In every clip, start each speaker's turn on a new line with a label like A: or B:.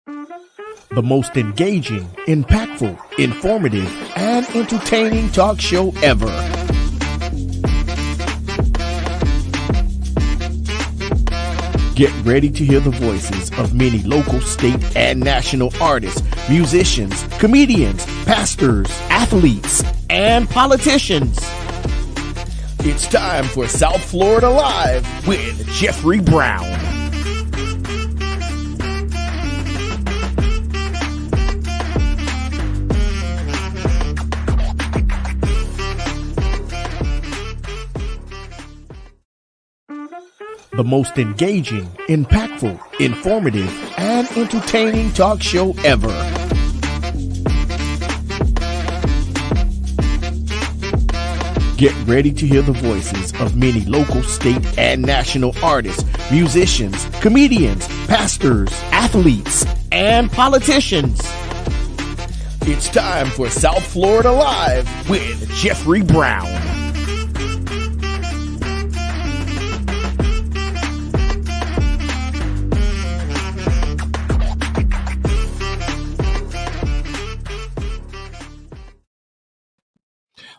A: The most engaging, impactful, informative, and entertaining talk show ever. Get ready to hear the voices of many local, state, and national artists, musicians, comedians, pastors, athletes, and politicians. It's time for South Florida Live with Jeffrey Brown. The most engaging, impactful, informative, and entertaining talk show ever. Get ready to hear the voices of many local, state, and national artists, musicians, comedians, pastors, athletes, and politicians. It's time for South Florida Live with Jeffrey Brown.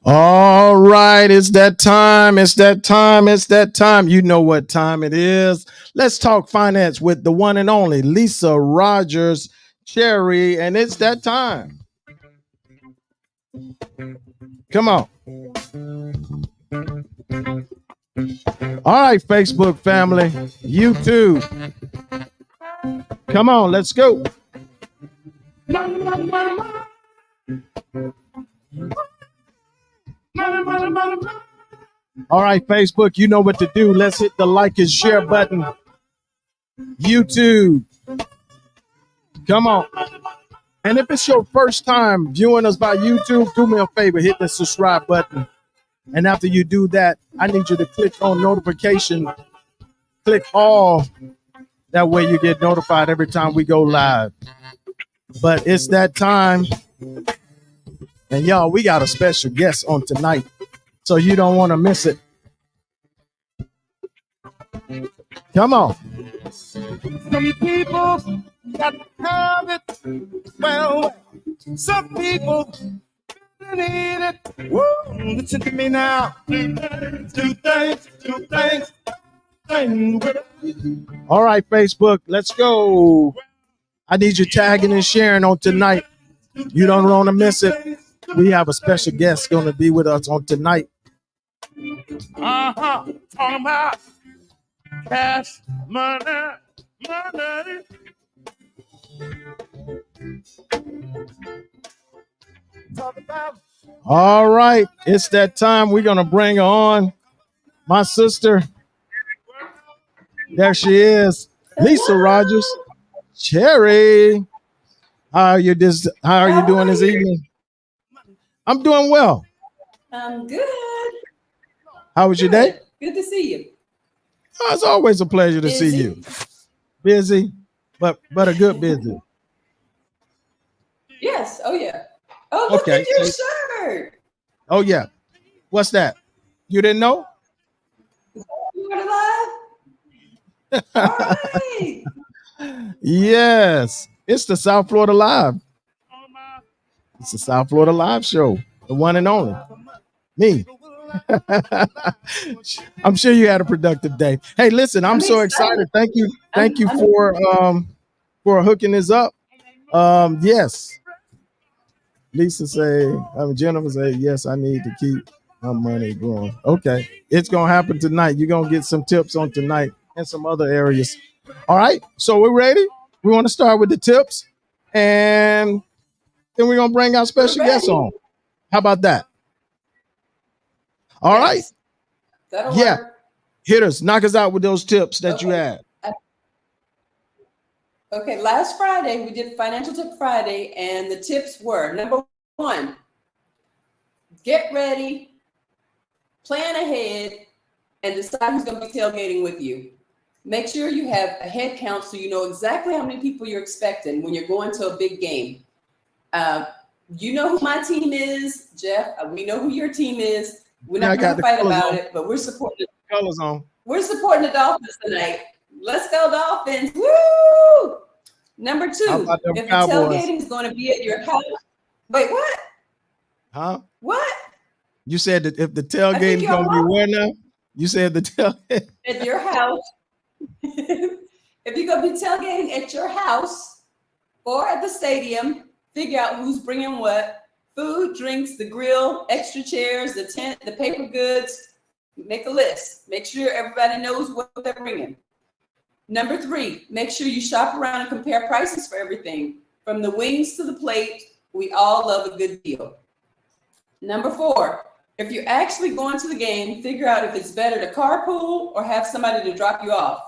B: All right, it's that time. It's that time. It's that time. You know what time it is. Let's talk finance with the one and only Lisa Rogers Cherry, and it's that time. Come on. All right, Facebook family, YouTube. Come on, let's go. All right, Facebook, you know what to do. Let's hit the like and share button. YouTube, come on. And if it's your first time viewing us by YouTube, do me a favor, hit the subscribe button. And after you do that, I need you to click on notification. Click all. That way you get notified every time we go live. But it's that time. And y'all, we got a special guest on tonight, so you don't want to miss it. Come on.
C: Some people got to have it. Well, some people need it. Woo, listen to me now. Two things.
B: All right, Facebook, let's go. I need you tagging and sharing on tonight. You don't want to miss it. We have a special guest going to be with us on tonight.
C: Talking about cash, money. Talk about.
B: All right, it's that time. We're going to bring on my sister. There she is, Lisa Rogers Cherry. How are you doing this evening? I'm doing well.
D: I'm good.
B: How was your day?
D: Good to see you.
B: Oh, it's always a pleasure to see you. Busy, but a good busy.
D: Yes. Oh yeah. Oh, look at your shirt.
B: Oh yeah. What's that? You didn't know?
D: You were alive. All right.
B: Yes, it's the South Florida Live. It's the South Florida Live show, the one and only. Me. I'm sure you had a productive day. Hey, listen, I'm so excited. Thank you for hooking this up. Yes. Lisa Jennifer say, yes, I need to keep my money growing. Okay, it's gonna happen tonight. You're gonna get some tips on tonight and some other areas. All right, so we're ready. We want to start with the tips, and then we're gonna bring our special guest on. How about that? All right.
D: That'll
B: yeah.
D: work.
B: Hit us. Knock us out with those tips that you had.
D: Okay, last Friday we did Financial Tip Friday, and the tips were: number one, get ready, plan ahead, and decide who's going to be tailgating with you. Make sure you have a head count so you know exactly how many people you're expecting when you're going to a big game. You know who my team is, Jeff. We know who your team is. We're not going to fight about it, but we're supporting.
B: Colors on.
D: We're supporting the Dolphins tonight. Let's go Dolphins! Woo! Number
B: How
D: two,
B: about them
D: if the
B: Cowboys?
D: tailgating is going to be at your house, wait, what?
B: Huh?
D: What?
B: You said that if the
D: I think
B: tailgate is
D: you're
B: gonna be
D: wrong.
B: where now? You said the tailgate.
D: At your house. If you're going to be tailgating at your house or at the stadium, figure out who's bringing what: food, drinks, the grill, extra chairs, the tent, the paper goods. Make a list. Make sure everybody knows what they're bringing. Number three, make sure you shop around and compare prices for everything. From the wings to the plate, we all love a good deal. Number four, if you're actually going to the game, figure out if it's better to carpool or have somebody to drop you off.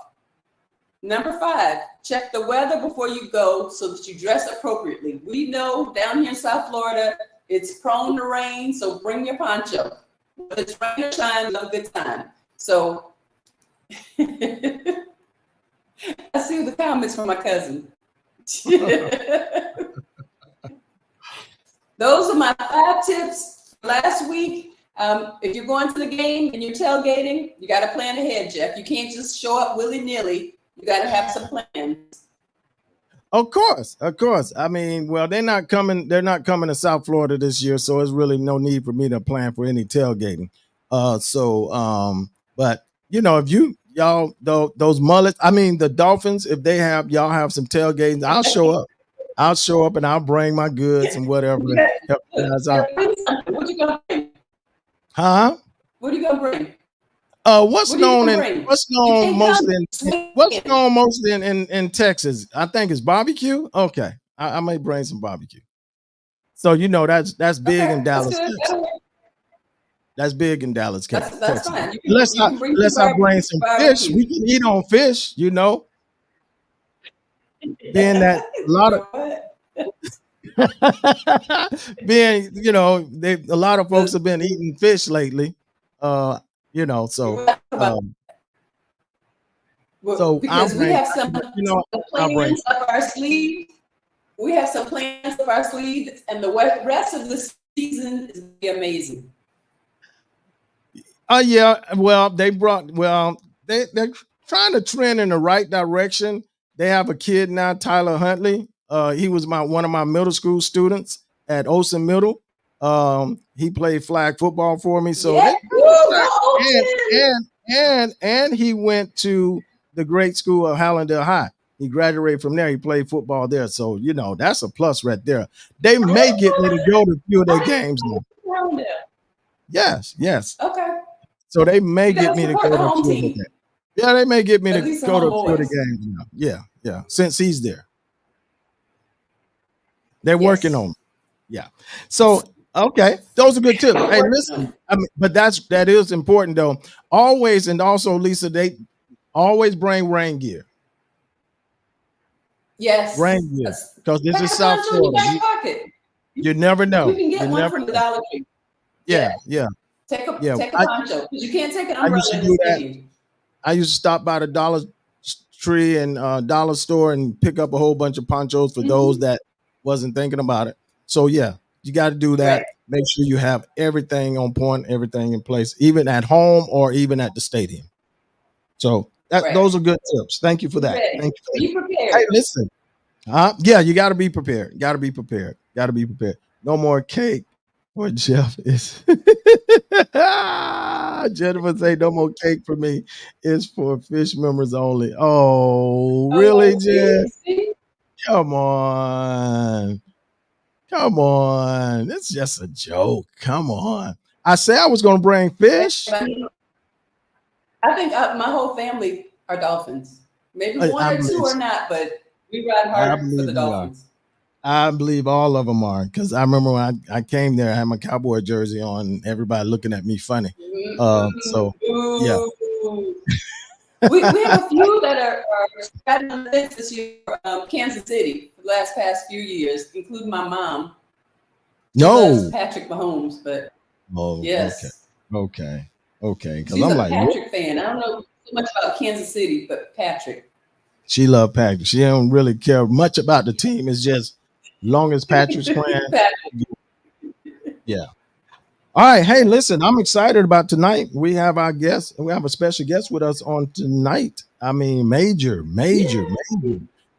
D: Number five, check the weather before you go so that you dress appropriately. We know down here in South Florida, it's prone to rain, so bring your poncho. Whether it's rain or shine, have a good time. So I see the comments from my cousin. Those are my 5 tips for last week. If you're going to the game and you're tailgating, you got to plan ahead, Jeff. You can't just show up willy-nilly. You got to have some plans.
B: Of course. I mean, well, they're not coming to South Florida this year, so there's really no need for me to plan for any tailgating. But you know, if those mullets, I mean the Dolphins, if y'all have some tailgating, I'll show up. And I'll bring my goods and whatever. Help you guys out.
D: What you gonna bring?
B: Huh?
D: What are you gonna bring?
B: What's
D: What are you
B: known
D: gonna bring?
B: mostly in Texas? I think it's barbecue. Okay, I may bring some barbecue. So you know that's big
D: Okay,
B: in Dallas,
D: that's good.
B: Texas. That's big in Dallas,
D: That's
B: Texas.
D: fine.
B: Unless I bring some fish, we can eat on fish. You know, being that a lot of a lot of folks have been eating fish lately. You know, so
D: because we have some plans up our sleeve. We have some plans up our sleeve, and the rest of the season is gonna be amazing.
B: Yeah. Well, they're trying to trend in the right direction. They have a kid now, Tyler Huntley. He was one of my middle school students at Olsen Middle. He played flag football for me. So and he went to the great school of Hallandale High. He graduated from there. He played football there. So, you know, that's a plus right there. They may get me to go to a few of their games now. Yes.
D: Okay.
B: So they may get me to go to a few of the games. Yeah, they may get me to go to a few of the games now. Yeah. Since he's there. They're working on it. Yeah. So, okay. Those are good tips. Hey, listen, but that is important though. Always, and also Lisa, they always bring rain gear.
D: Yes.
B: Rain gear. Because this is South Florida. You never know.
D: You can get one from the Dollar Tree.
B: Yeah.
D: Take a poncho. Because you can't take an umbrella in the stadium.
B: I used to stop by the Dollar Tree and dollar store and pick up a whole bunch of ponchos for those that wasn't thinking about it. So yeah, you got to do that. Right. Make sure you have everything on point, everything in place, even at home or even at the stadium. So those are good tips. Thank you for that. Thank you.
D: Be prepared.
B: Hey, listen. Yeah, you got to be prepared. Got to be prepared. No more cake. Or Jeff is Jennifer say no more cake for me. It's for fish members only. Oh, really, Jeff? Come on. It's just a joke. Come on. I said I was going to bring fish.
D: I think my whole family are Dolphins. Maybe one or two are not, but we ride hard for the Dolphins.
B: I believe all of them are, because I remember when I came there, I had my Cowboy jersey on, and everybody looking at me funny. So, yeah.
D: we have a few that are starting on the list this year. Kansas City, for the past few years, including my mom.
B: No.
D: Patrick Mahomes, but yes.
B: Okay.
D: She's I'm a Patrick fan. I don't know so much about Kansas City, but Patrick.
B: She loved Patrick. She don't really care much about the team. It's just long as Patrick's playing. Yeah. All right. Hey, listen, I'm excited about tonight. We have our guest. We have a special guest with us on tonight. I mean, major.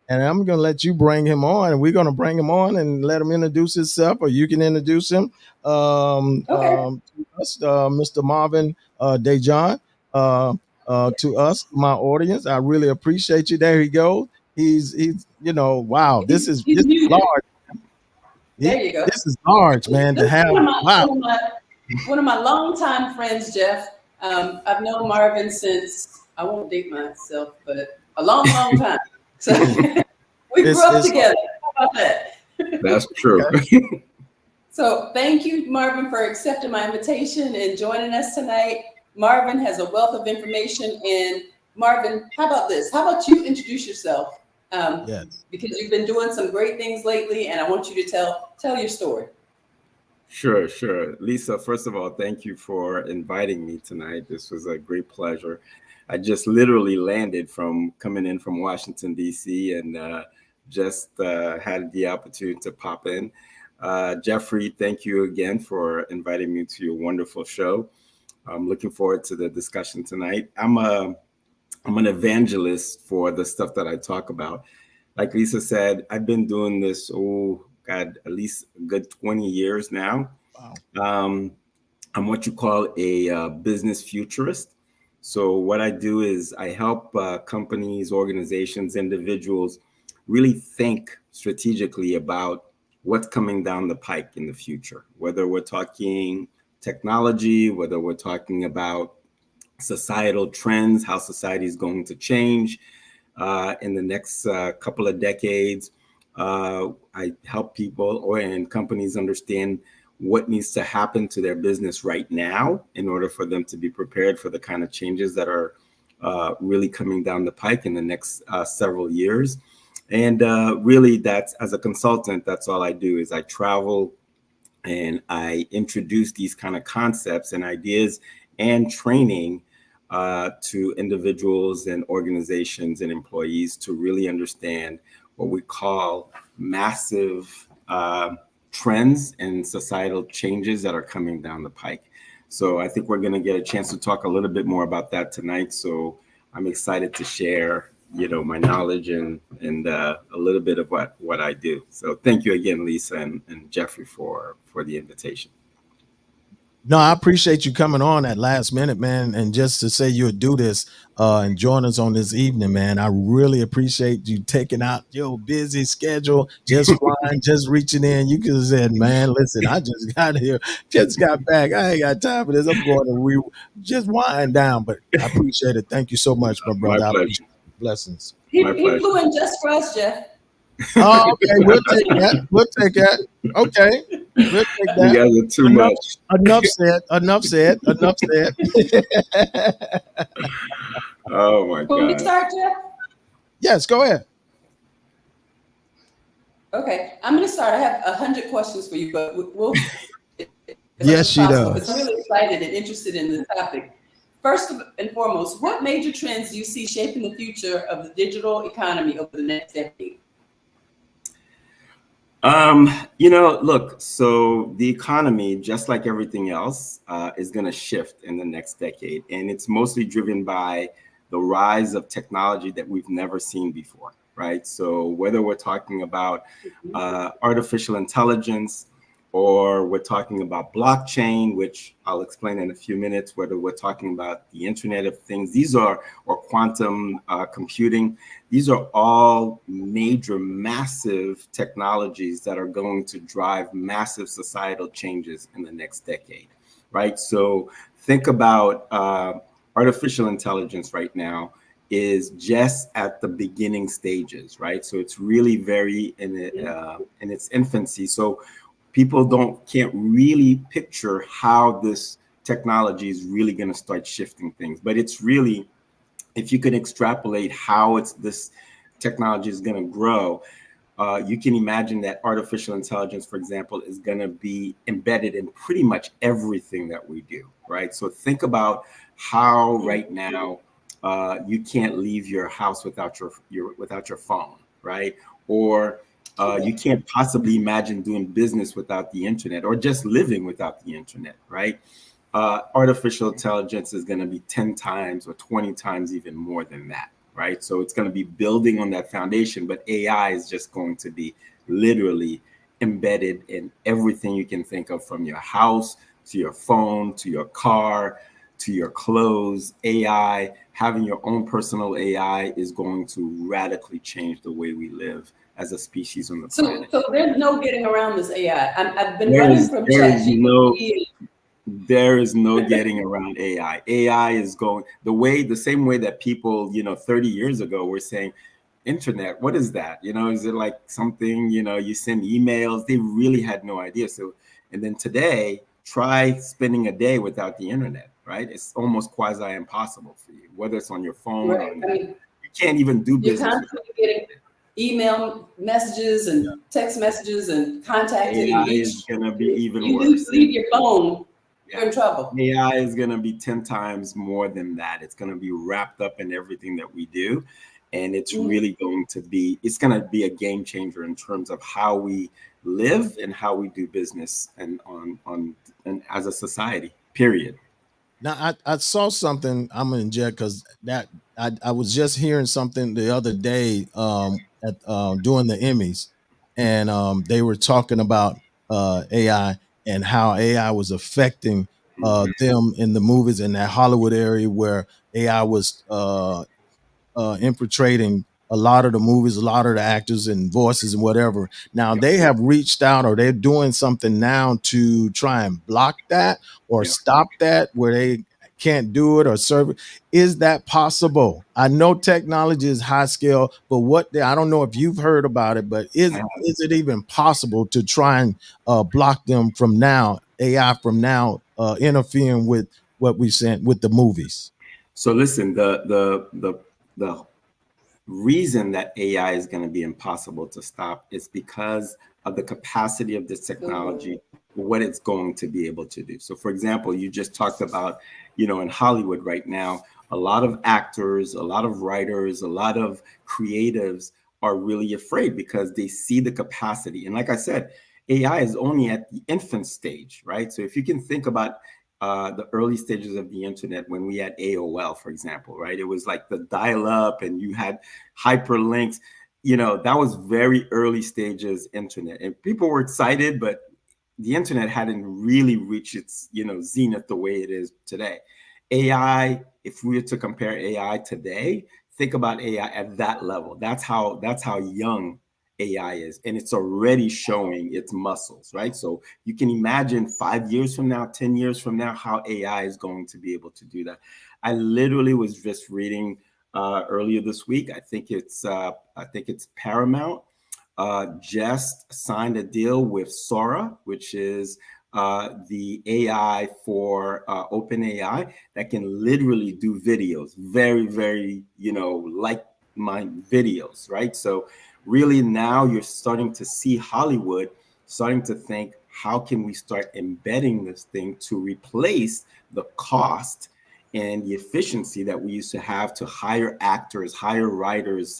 B: and I'm going to let you bring him on, and we're going to bring him on and let him introduce himself, or you can introduce him to us, Mr. Marvin Dejon, to us, my audience. I really appreciate you. There he goes. He's wow, this is
D: muted.
B: large.
D: There you go.
B: This is large, man, to have. Wow.
D: One of my longtime friends, Jeff. I've known Marvin since, I won't date myself, but a long time. So we grew up together. How about that?
E: That's true.
D: So thank you, Marvin, for accepting my invitation and joining us tonight. Marvin has a wealth of information. And Marvin, how about this? How about you introduce yourself? Yes. Because you've been doing some great things lately, and I want you to tell your story.
E: Sure. Lisa, first of all, thank you for inviting me tonight. This was a great pleasure. I just literally landed from coming in from Washington, D.C., and just had the opportunity to pop in. Jeffrey, thank you again for inviting me to your wonderful show. I'm looking forward to the discussion tonight. I'm an evangelist for the stuff that I talk about. Like Lisa said, I've been doing this, at least a good 20 years now. Wow. I'm what you call a business futurist. So what I do is I help companies, organizations, individuals really think strategically about what's coming down the pike in the future, whether we're talking technology, whether we're talking about societal trends, how society is going to change in the next couple of decades. I help people and companies understand what needs to happen to their business right now in order for them to be prepared for the kind of changes that are really coming down the pike in the next several years. And really, that's, as a consultant, that's all I do is I travel and I introduce these kind of concepts and ideas and training to individuals and organizations and employees to really understand what we call massive trends and societal changes that are coming down the pike. So I think we're going to get a chance to talk a little bit more about that tonight. So I'm excited to share, my knowledge and a little bit of what I do. So thank you again, Lisa and Jeffrey, for the invitation.
B: No, I appreciate you coming on at last minute, man. And just to say you'll do this and join us on this evening, man. I really appreciate you taking out your busy schedule, just flying, just reaching in. You could have said, man, listen, I just got here, just got back. I ain't got time for this. I'm going to just wind down. But I appreciate it. Thank you so much, my brother.
E: My pleasure.
B: Blessings.
D: He flew in just for us, Jeff.
B: Oh, okay. We'll take that. Okay. We'll take that.
E: You guys are too much.
B: Enough said.
E: Oh my God.
D: Can we start, Jeff?
B: Yes, go ahead.
D: Okay, I'm going to start. I have 100 questions for you, but we'll.
B: Yes, she does.
D: I'm really excited and interested in the topic. First and foremost, what major trends do you see shaping the future of the digital economy over the next decade?
E: Look, so the economy, just like everything else, is going to shift in the next decade. And it's mostly driven by the rise of technology that we've never seen before, right? So whether we're talking about artificial intelligence, or we're talking about blockchain, which I'll explain in a few minutes, whether we're talking about the Internet of Things, or quantum computing, these are all major, massive technologies that are going to drive massive societal changes in the next decade, right? So think about artificial intelligence right now is just at the beginning stages, right? So it's really very in its infancy. So people can't really picture how this technology is really going to start shifting things. But it's really, if you can extrapolate how this technology is going to grow, you can imagine that artificial intelligence, for example, is going to be embedded in pretty much everything that we do, right? So think about how right now you can't leave your house without your phone, right? Or you can't possibly imagine doing business without the internet, or just living without the internet, right? Artificial intelligence is going to be 10 times or 20 times even more than that, right? So it's going to be building on that foundation, but AI is just going to be literally embedded in everything you can think of, from your house to your phone to your car to your clothes. AI, having your own personal AI, is going to radically change the way we live as a species on the planet.
D: So there's no getting around this AI. I've been
E: There
D: running
E: is,
D: from
E: there is no,
D: ChatGPT.
E: there is no getting around AI. AI is going the same way that people, 30 years ago were saying, internet, what is that? Is it like something, you send emails? They really had no idea. So, and then today, try spending a day without the internet, right? It's almost quasi impossible for you, whether it's on your phone or
D: Right. I mean,
E: you can't even do
D: you're
E: business.
D: constantly getting email messages and text messages and contacted.
E: AI
D: And
E: is going to be even
D: you
E: worse.
D: leave your phone, you're in trouble.
E: AI is going to be 10 times more than that. It's going to be wrapped up in everything that we do. And it's really going to be, it's going to be a game changer in terms of how we live and how we do business and and as a society, period.
B: Now I saw something. I'm gonna inject because that I was just hearing something the other day at during the Emmys, and they were talking about AI and how AI was affecting them in the movies in that Hollywood area where AI was infiltrating a lot of the movies, a lot of the actors and voices and whatever. Now
E: Yeah.
B: they have reached out, or they're doing something now to try and block that or
E: Yeah.
B: stop that, where they can't do it or serve it. Is that possible? I know technology is high scale, but I don't know if you've heard about it, but is it even possible to try and block them from now, AI from now, interfering with what we sent with the movies?
E: So listen, the reason that AI is going to be impossible to stop is because of the capacity of this technology, what it's going to be able to do. So for example, you just talked about, in Hollywood right now, a lot of actors, a lot of writers, a lot of creatives are really afraid because they see the capacity. And like I said, AI is only at the infant stage, right? So if you can think about the early stages of the internet, when we had AOL, for example, right? It was like the dial-up and you had hyperlinks. That was very early stages internet. And people were excited, but the internet hadn't really reached its, zenith the way it is today. AI, if we were to compare AI today, think about AI at that level. That's how young AI is, and it's already showing its muscles, right? So you can imagine 5 years from now, 10 years from now, how AI is going to be able to do that. I literally was just reading earlier this week. I think it's Paramount just signed a deal with Sora, which is the AI for OpenAI that can literally do videos, very, very, like mind videos, right? So really now you're starting to see Hollywood starting to think, how can we start embedding this thing to replace the cost and the efficiency that we used to have to hire actors, hire writers,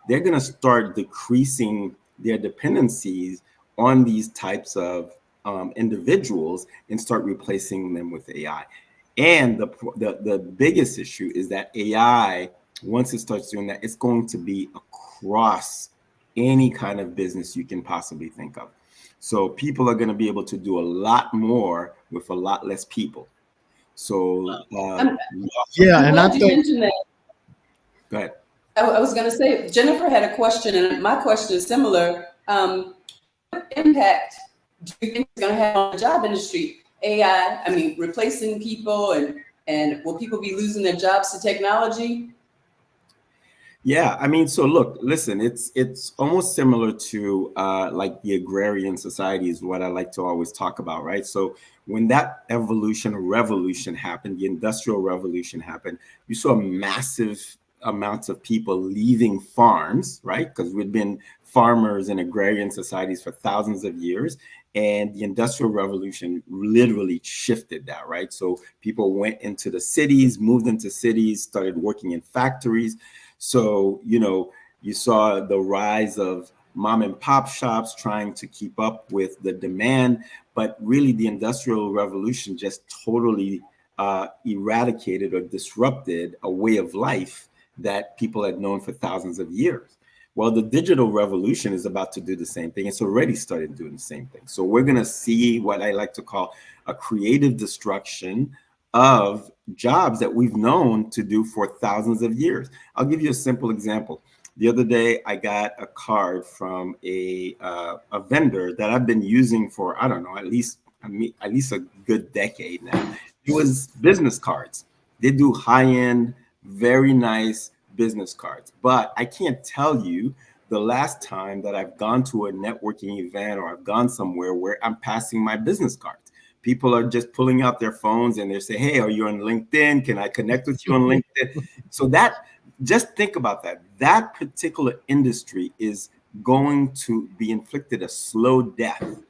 E: they're going to start decreasing their dependencies on these types of individuals and start replacing them with AI. And the biggest issue is that AI, once it starts doing that, it's going to be across any kind of business you can possibly think of. So people are going to be able to do a lot more with a lot less people. So
B: yeah, and I think
D: you mentioned that.
E: Go ahead.
D: I was going to say, Jennifer had a question, and my question is similar. What impact do you think it's going to have on the job industry? AI, replacing people, and will people be losing their jobs to technology?
E: Yeah, so look, listen, it's almost similar to like the agrarian society is what I like to always talk about, right? So when that revolution happened, the industrial revolution happened, you saw massive amounts of people leaving farms, right? Because we'd been farmers in agrarian societies for thousands of years. And the Industrial Revolution literally shifted that, right? So people went into the cities, moved into cities, started working in factories. So, you saw the rise of mom and pop shops trying to keep up with the demand. But really, the Industrial Revolution just totally eradicated or disrupted a way of life that people had known for thousands of years. Well, the digital revolution is about to do the same thing. It's already started doing the same thing. So we're going to see what I like to call a creative destruction of jobs that we've known to do for thousands of years. I'll give you a simple example. The other day, I got a card from a vendor that I've been using for, I don't know, at least a good decade now. It was business cards. They do high-end, very nice business cards. But I can't tell you the last time that I've gone to a networking event or I've gone somewhere where I'm passing my business cards. People are just pulling out their phones and they're saying, hey, are you on LinkedIn? Can I connect with you on LinkedIn? So that, just think about that. That particular industry is going to be inflicted a slow death,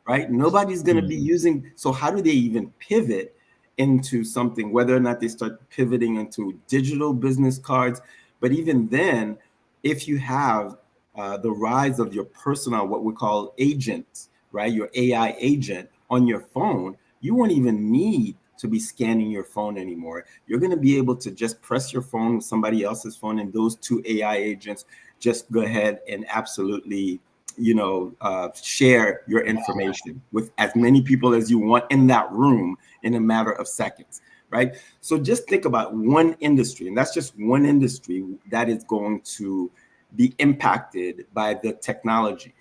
E: right? Nobody's going to be using. So how do they even pivot into something, whether or not they start pivoting into digital business cards? But even then, if you have the rise of your personal, what we call agents, right? Your AI agent on your phone, you won't even need to be scanning your phone anymore. You're going to be able to just press your phone with somebody else's phone, and those two AI agents just go ahead and absolutely, share your information with as many people as you want in that room in a matter of seconds, right? So just think about one industry, and that's just one industry that is going to be impacted by the technology.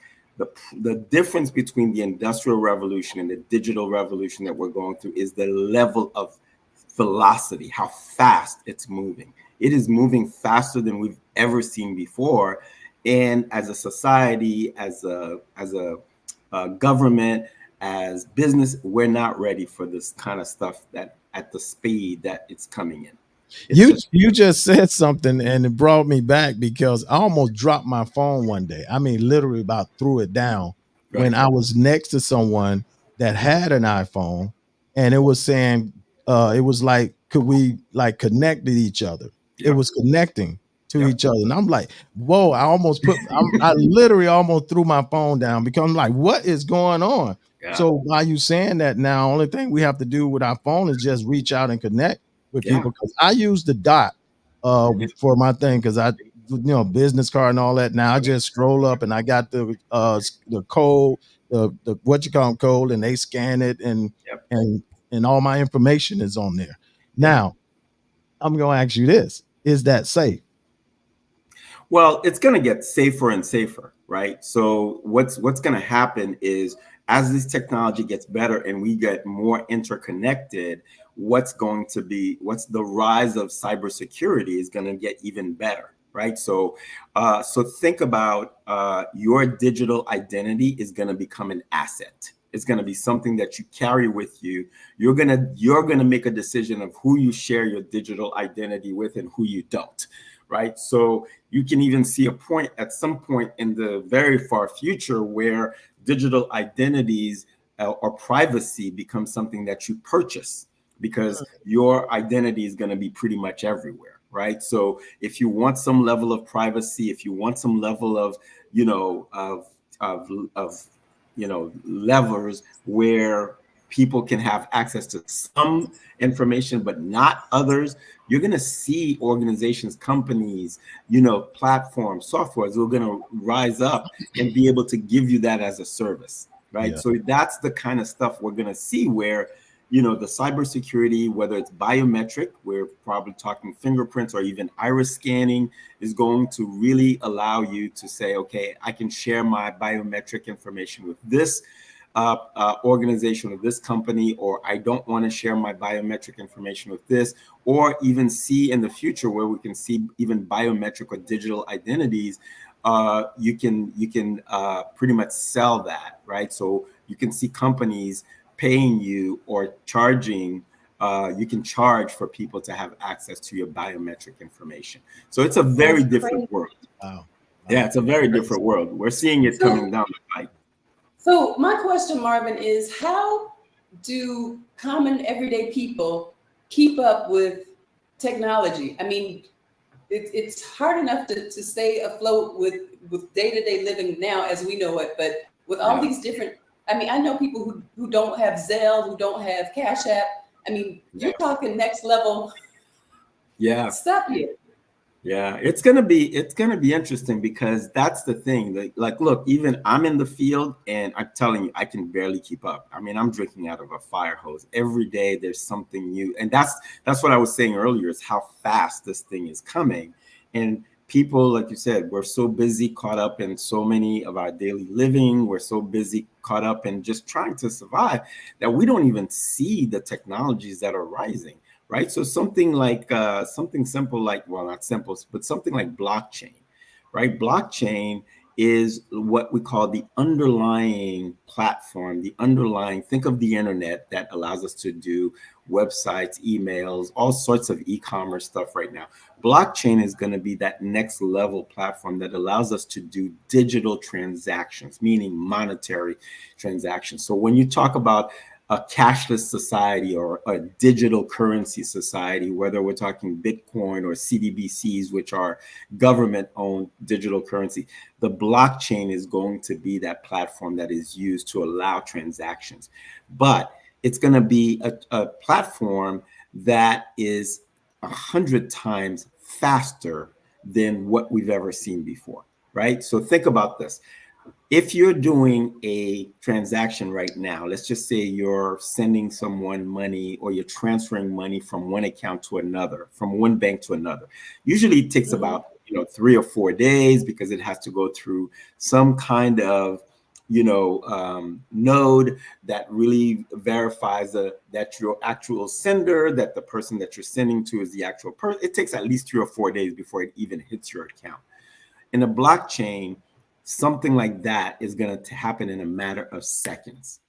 E: The difference between the Industrial Revolution and the digital revolution that we're going through is the level of velocity, how fast it's moving. It is moving faster than we've ever seen before. And as a society, as a government, as business, we're not ready for this kind of stuff that at the speed that it's coming in.
B: You just said something and it brought me back because I almost dropped my phone one day. I mean, literally about threw it down when I was next to someone that had an iPhone, and it was saying, it was like, could we like connect to each other? It was connecting to each other. And I'm like, whoa, I literally almost threw my phone down because I'm like, what is going on? Yeah. So while you saying that now, only thing we have to do with our phone is just reach out and connect with people, because I use the dot for my thing, because I business card and all that. Now I just scroll up and I got the code, the what you call code, and they scan it, and all my information is on there. Now I'm gonna ask you this: is that safe?
E: Well, it's gonna get safer and safer, right? So what's gonna happen is, as this technology gets better and we get more interconnected, what's the rise of cybersecurity is going to get even better, right? So think about your digital identity is going to become an asset. It's going to be something that you carry with you. You're gonna make a decision of who you share your digital identity with and who you don't, right? So you can even see at some point in the very far future where digital identities or privacy becomes something that you purchase, because your identity is going to be pretty much everywhere, right? So if you want some level of privacy, if you want some level of levers where people can have access to some information but not others, you're going to see organizations, companies, platforms, softwares who are going to rise up and be able to give you that as a service, right? So that's the kind of stuff we're going to see where the cybersecurity, whether it's biometric, we're probably talking fingerprints or even iris scanning, is going to really allow you to say, okay, I can share my biometric information with this organization or this company, or I don't want to share my biometric information with this, or even see in the future where we can see even biometric or digital identities. You can pretty much sell that, right? So you can see companies paying you or charging. You can charge for people to have access to your biometric information. So it's a very different world. Wow. Yeah, it's a very different world. We're seeing it coming down the pipe.
D: So my question, Marvin, is how do common everyday people keep up with technology? I mean, it's hard enough to stay afloat with day-to-day living now as we know it, but with all these different, I mean, I know people who don't have Zelle, who don't have Cash App. I mean, you're talking next level stuff here.
E: Yeah, it's gonna be interesting because that's the thing. Like, look, even I'm in the field, and I'm telling you, I can barely keep up. I mean, I'm drinking out of a fire hose every day. There's something new, and that's what I was saying earlier is how fast this thing is coming, and people, like you said, we're so busy, caught up in so many of our daily living. We're so busy, caught up in just trying to survive that we don't even see the technologies that are rising, right? So something like something simple like, well, not simple, but something like blockchain, right? Blockchain is what we call the underlying platform, the underlying, think of the internet that allows us to do websites, emails, all sorts of e-commerce stuff right now. Blockchain is going to be that next level platform that allows us to do digital transactions, meaning monetary transactions. So when you talk about a cashless society or a digital currency society, whether we're talking Bitcoin or CDBCs, which are government owned digital currency, the blockchain is going to be that platform that is used to allow transactions. But it's going to be a platform that is 100 times faster than what we've ever seen before, right? So think about this. If you're doing a transaction right now, let's just say you're sending someone money or you're transferring money from one account to another, from one bank to another. Usually it takes about 3 or 4 days because it has to go through some kind of node that really verifies that your actual sender, that the person that you're sending to is the actual person. It takes at least 3 or 4 days before it even hits your account. In a blockchain, something like that is going to happen in a matter of seconds.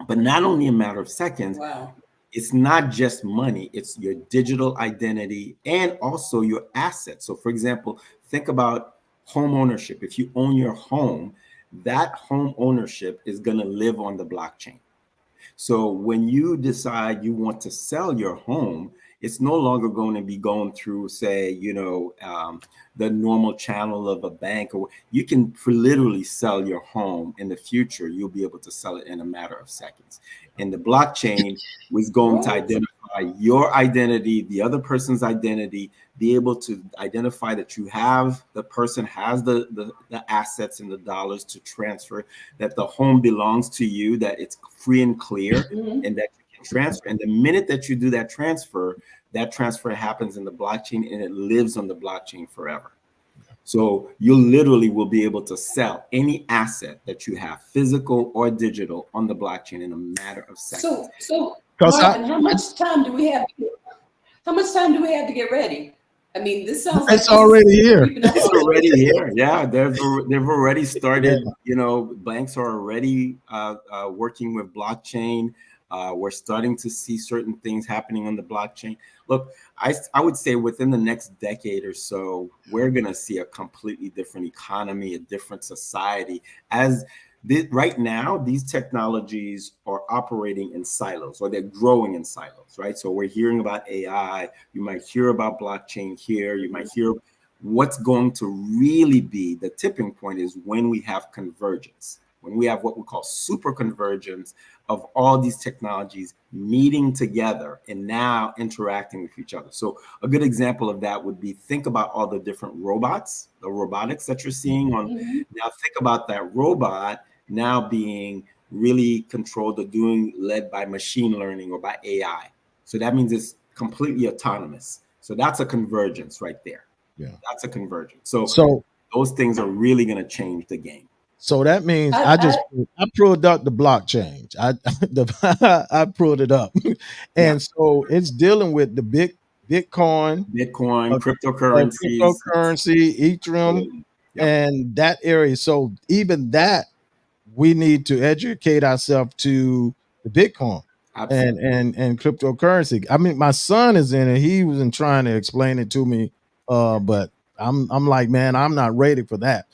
E: But not only a matter of seconds,
D: Wow.
E: it's not just money, it's your digital identity and also your assets. So, for example, think about home ownership. If you own your home, that home ownership is going to live on the blockchain. So when you decide you want to sell your home, it's no longer going to be going through, say, the normal channel of a bank, or you can literally sell your home in the future. You'll be able to sell it in a matter of seconds. And the blockchain was going to identify your identity, the other person's identity, be able to identify that the person has the assets and the dollars to transfer, that the home belongs to you, that it's free and clear, and that you can transfer. And the minute that you do that transfer happens in the blockchain and it lives on the blockchain forever. So you literally will be able to sell any asset that you have, physical or digital, on the blockchain in a matter of seconds.
D: So Martin, how much time do we have? How much time do we have to get ready? I mean, this sounds like
B: it's already here.
E: It's already here. Yeah, they've already started. Banks are already working with blockchain. We're starting to see certain things happening on the blockchain. Look, I would say within the next decade or so, we're going to see a completely different economy, a different society. Right now, these technologies are operating in silos, or they're growing in silos, right? So we're hearing about AI. You might hear about blockchain here. You might hear what's going to really be the tipping point is when we have convergence, when we have what we call super convergence of all these technologies meeting together and now interacting with each other. So a good example of that would be, think about all the different robots, the robotics that you're seeing on. Now think about that robot now being really controlled or led by machine learning or by AI. So that means it's completely autonomous. So that's a convergence right there.
B: Yeah,
E: that's a convergence. So those things are really going to change the game.
B: So that means I pulled up the blockchain. I pulled it up, and so it's dealing with the Bitcoin, cryptocurrency, Ethereum, and that area. So even that, we need to educate ourselves to the Bitcoin and cryptocurrency. I mean, my son is in it. He wasn't trying to explain it to me, but I'm like, man, I'm not ready for that.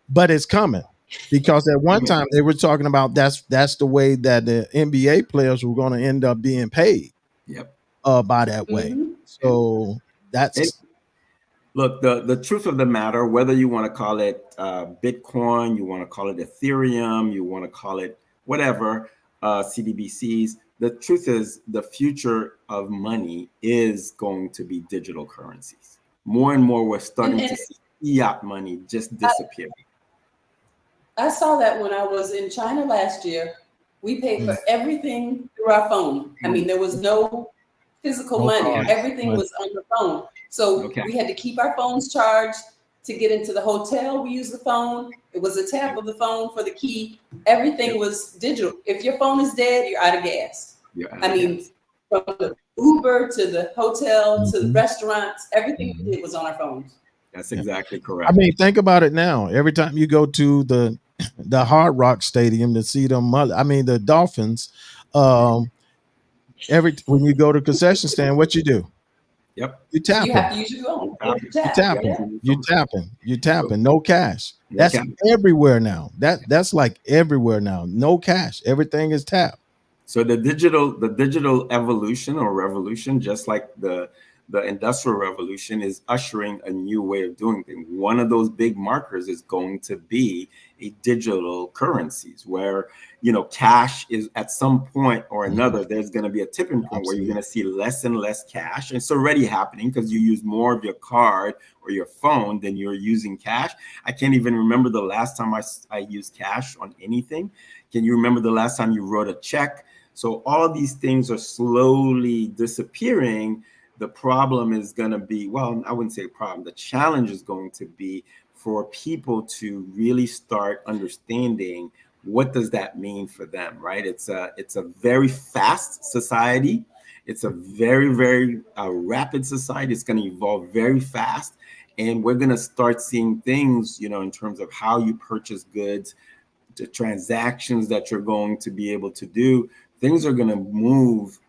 B: But it's coming, because at one time they were talking about that's the way that the NBA players were going to end up being paid. By that way. So
E: look, the truth of the matter, whether you want to call it Bitcoin, you want to call it Ethereum, you want to call it whatever, CDBCs, the truth is the future of money is going to be digital currencies. more and more we're starting
D: And
E: to see fiat money just disappear.
D: I saw that when I was in China last year. We paid for everything through our phone. I mean, there was no physical
B: No
D: money.
B: cards.
D: Everything
B: Right.
D: was on the phone. So
E: Okay.
D: we had to keep our phones charged. To get into the hotel, we used the phone. It was a tap of the phone for the key. Everything was digital. If your phone is dead, you're out of gas. I mean, from the Uber to the hotel to the restaurants, everything we did was on our phones.
E: That's exactly correct.
B: I mean, think about it now. Every time you go to the Hard Rock Stadium to see them, the Dolphins, when you go to concession stand, what you do?
E: Yep.
B: You tap
D: You
B: it.
D: have to use your phone.
B: You tapping. No cash.
E: No
B: That's
E: cash.
B: everywhere now. That's like everywhere now. No cash. Everything is tapped.
E: So the digital evolution or revolution, just like the industrial revolution, is ushering a new way of doing things. One of those big markers is going to be a digital currencies where, cash is at some point or another, there's going to be a tipping point where you're going to see less and less cash. And it's already happening because you use more of your card or your phone than you're using cash. I can't even remember the last time I used cash on anything. Can you remember the last time you wrote a check? So all of these things are slowly disappearing. The problem is going to be, well, I wouldn't say a problem. The challenge is going to be for people to really start understanding what does that mean for them, right? It's a very fast society. It's a very, very rapid society. It's going to evolve very fast. And we're going to start seeing things, in terms of how you purchase goods, the transactions that you're going to be able to do. Things are going to move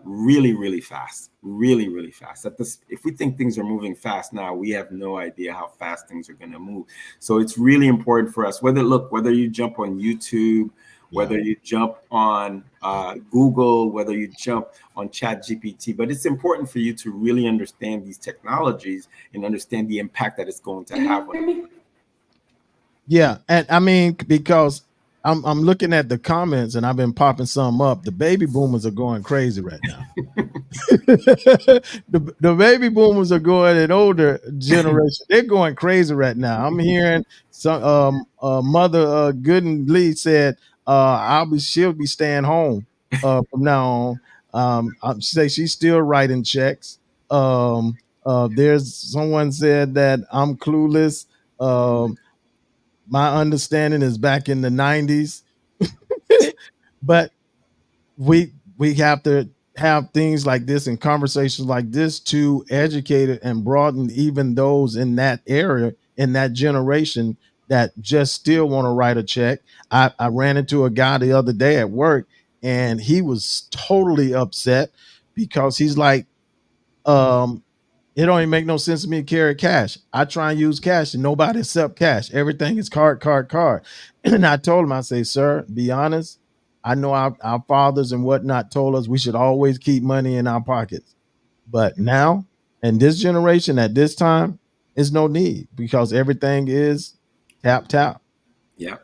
E: really, really fast, really, really fast. If we think things are moving fast now, we have no idea how fast things are going to move. So it's really important for us, whether you jump on YouTube, whether you jump on Google, whether you jump on ChatGPT, but it's important for you to really understand these technologies and understand the impact that it's going to have on you.
B: Yeah, and I mean, because I'm looking at the comments and I've been popping some up. The baby boomers are going crazy right now. the baby boomers are going, an older generation, they're going crazy right now. I'm hearing some mother Gooden Lee said she'll be staying home from now on. She say she's still writing checks. There's someone said that I'm clueless. My understanding is back in the 90s, but we have to have things like this and conversations like this to educate it and broaden even those in that area, in that generation, that just still want to write a check. I ran into a guy the other day at work and he was totally upset because he's like, it don't even make no sense to me to carry cash. I try and use cash and nobody accept cash. Everything is card. And I told him, I say, sir, be honest. I know our fathers and whatnot told us we should always keep money in our pockets. But now, in this generation, at this time, there's no need because everything is tap.
E: Yeah.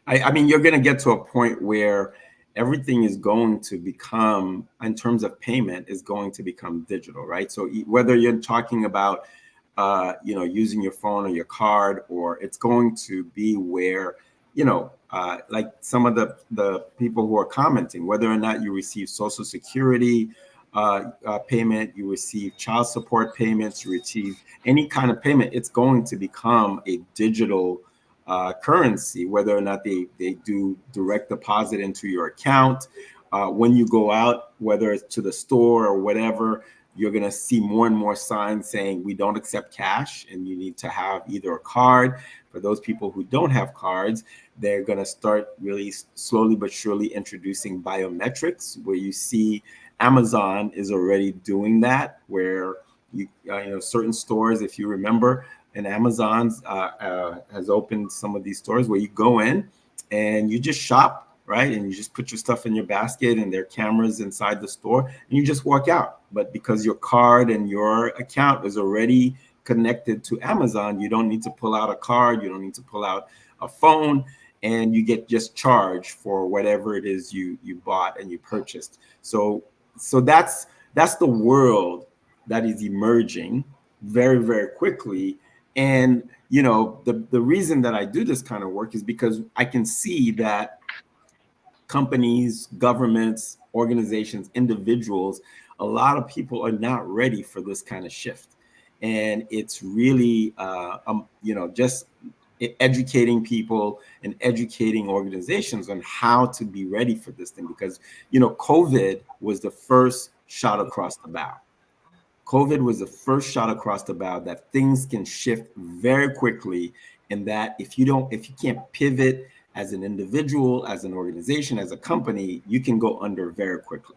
E: I mean, you're going to get to a point where everything is going to become, in terms of payment, is going to become digital, right? So whether you're talking about, using your phone or your card, or it's going to be where, like some of the people who are commenting, whether or not you receive Social Security payment, you receive child support payments, you receive any kind of payment, it's going to become a digital currency, whether or not they do direct deposit into your account. When you go out, whether it's to the store or whatever, you're going to see more and more signs saying we don't accept cash and you need to have either a card. For those people who don't have cards, they're going to start really slowly but surely introducing biometrics, where you see Amazon is already doing that, where certain stores, if you remember, and Amazon has opened some of these stores where you go in and you just shop, right? And you just put your stuff in your basket and there are cameras inside the store and you just walk out. But because your card and your account is already connected to Amazon, you don't need to pull out a card, you don't need to pull out a phone, and you get just charged for whatever it is you bought and you purchased. So that's the world that is emerging. very, very quickly. And, you know, the reason that I do this kind of work is because I can see that companies, governments, organizations, individuals, a lot of people are not ready for this kind of shift. And it's really, you know, just educating people and educating organizations on how to be ready for this thing. Because, you know, COVID was the first shot across the bow. COVID was the first shot across the bow that things can shift very quickly, and that if you can't pivot as an individual, as an organization, as a company, you can go under very quickly.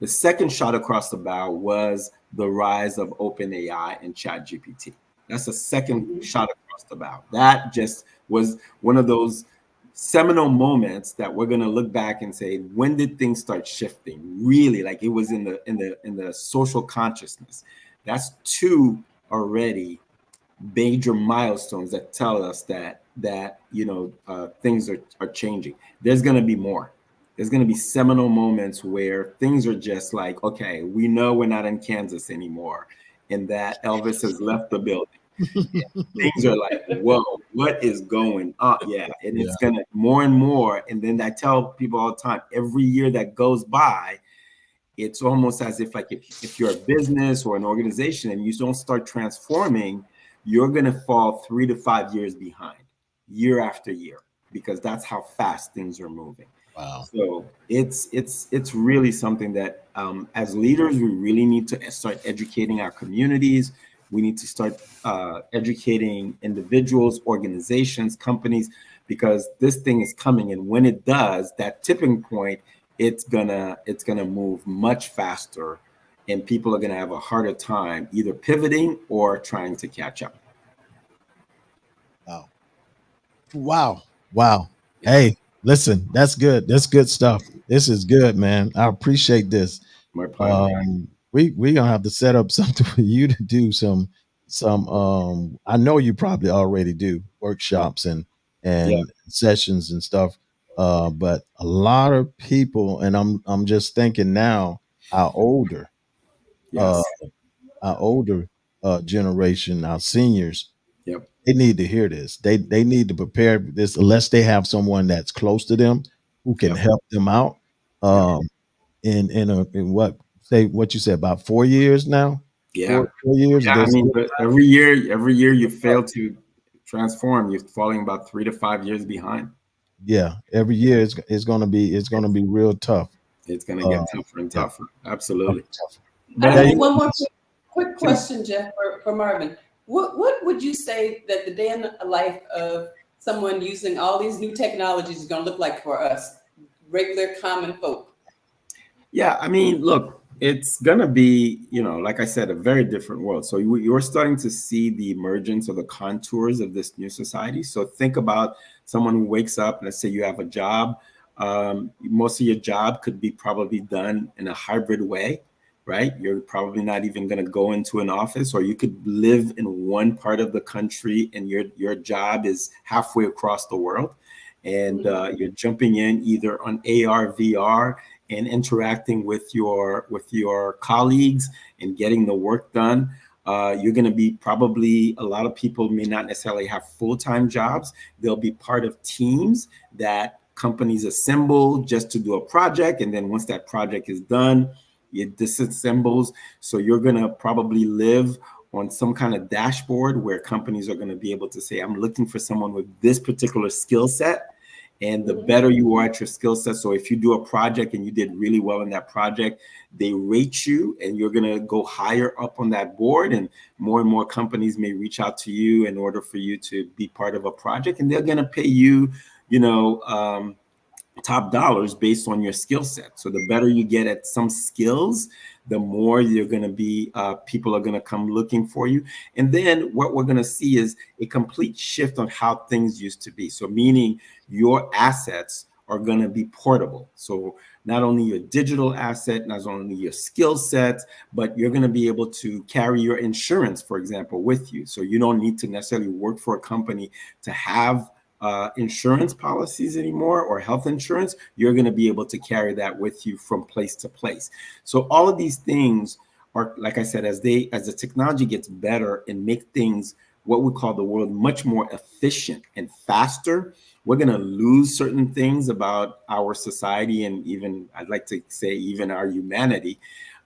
E: The second shot across the bow was the rise of OpenAI and ChatGPT. That's the second shot across the bow. That just was one of those seminal moments that we're going to look back and say, when did things start shifting? Really, like it was in the social consciousness. That's two already major milestones that tell us that you know, things are changing. There's going to be more. There's going to be seminal moments where things are just like, okay, we know we're not in Kansas anymore, and that Elvis has left the building. Things are like, whoa, what is going on? Yeah, and it's gonna more and more. And then I tell people all the time, every year that goes by, it's almost as if, like, if you're a business or an organization and you don't start transforming, you're gonna fall 3 to 5 years behind, year after year, because that's how fast things are moving.
B: Wow.
E: So it's really something that as leaders, we really need to start educating our communities. We need to start educating individuals, organizations, companies, because this thing is coming. And when it does, that tipping point, it's gonna move much faster, and people are gonna have a harder time either pivoting or trying to catch up.
B: Wow. Wow. Wow. Hey, listen, that's good. That's good stuff. This is good, man. I appreciate this.
E: My pleasure.
B: We're gonna have to set up something for you to do some I know you probably already do workshops and sessions and stuff. But a lot of people, and I'm just thinking now, our older
E: Yes.
B: Generation, our seniors,
E: Yep.
B: they need to hear this. They need to prepare this unless they have someone that's close to them who can help them out. In what you said, about 4 years now.
E: Yeah.
B: 4 years.
E: Yeah, I mean, but every year you fail to transform, you're falling about 3 to 5 years behind.
B: Yeah, every year it's gonna be real tough.
E: It's gonna get tougher and tougher. Absolutely.
D: I have one more quick question, Jeff, for Marvin. What would you say that the day in the life of someone using all these new technologies is going to look like for us, regular common folk?
E: Yeah, I mean, look, it's gonna be, you know, like I said, a very different world. So you're starting to see the emergence of the contours of this new society. So think about someone who wakes up, let's say you have a job. Most of your job could be probably done in a hybrid way, right? You're probably not even going to go into an office, or you could live in one part of the country and your job is halfway across the world. And you're jumping in either on AR, VR, and interacting with your colleagues and getting the work done. You're going to be probably, a lot of people may not necessarily have full-time jobs. They'll be part of teams that companies assemble just to do a project. And then once that project is done, it disassembles. So you're going to probably live on some kind of dashboard where companies are going to be able to say, I'm looking for someone with this particular skill set. And the better you are at your skill set. So if you do a project and you did really well in that project, they rate you and you're going to go higher up on that board. And more companies may reach out to you in order for you to be part of a project. And they're going to pay you, top dollars based on your skill set. So the better you get at some skills, the more you're going to be, people are going to come looking for you. And then what we're going to see is a complete shift on how things used to be. So meaning your assets are going to be portable. So not only your digital asset, not only your skill set, but you're going to be able to carry your insurance, for example, with you. So you don't need to necessarily work for a company to have insurance policies anymore, or health insurance. You're going to be able to carry that with you from place to place. So all of these things or like I said, as the technology gets better and make things what we call the world much more efficient and faster, we're going to lose certain things about our society, and even I'd like to say even our humanity,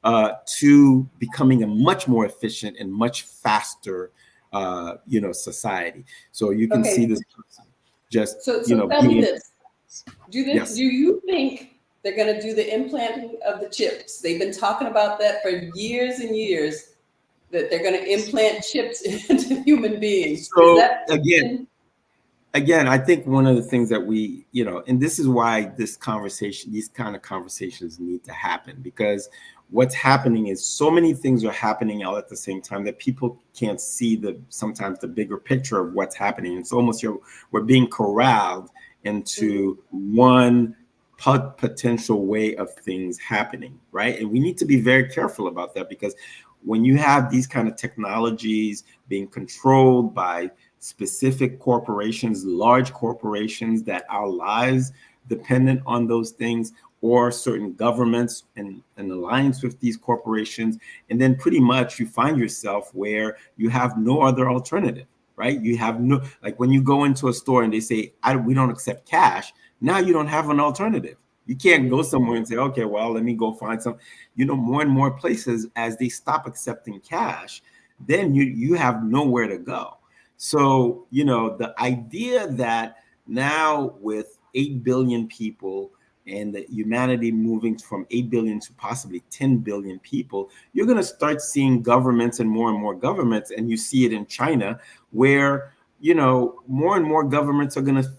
E: to becoming a much more efficient and much faster society. So you can see this just
D: so tell me this.
E: Yes.
D: Do you think they're going to do the implanting of the chips? They've been talking about that for years and years, that they're going to implant chips into human beings.
E: So again, I think one of the things that we, and this is why these kind of conversations need to happen, because what's happening is so many things are happening all at the same time that people can't see sometimes the bigger picture of what's happening. It's almost we're being corralled into one potential way of things happening, right? And we need to be very careful about that, because when you have these kind of technologies being controlled by specific corporations, large corporations, that our lives dependent on those things, or certain governments and an alliance with these corporations, and then pretty much you find yourself where you have no other alternative, right? You have no, like when you go into a store and they say, we don't accept cash, now you don't have an alternative. You can't go somewhere and say, okay, well, let me go find some, more and more places, as they stop accepting cash, then you have nowhere to go. So, the idea that now with 8 billion people and the humanity moving from 8 billion to possibly 10 billion people, you're going to start seeing governments and more governments. And you see it in China, where, more and more governments are going to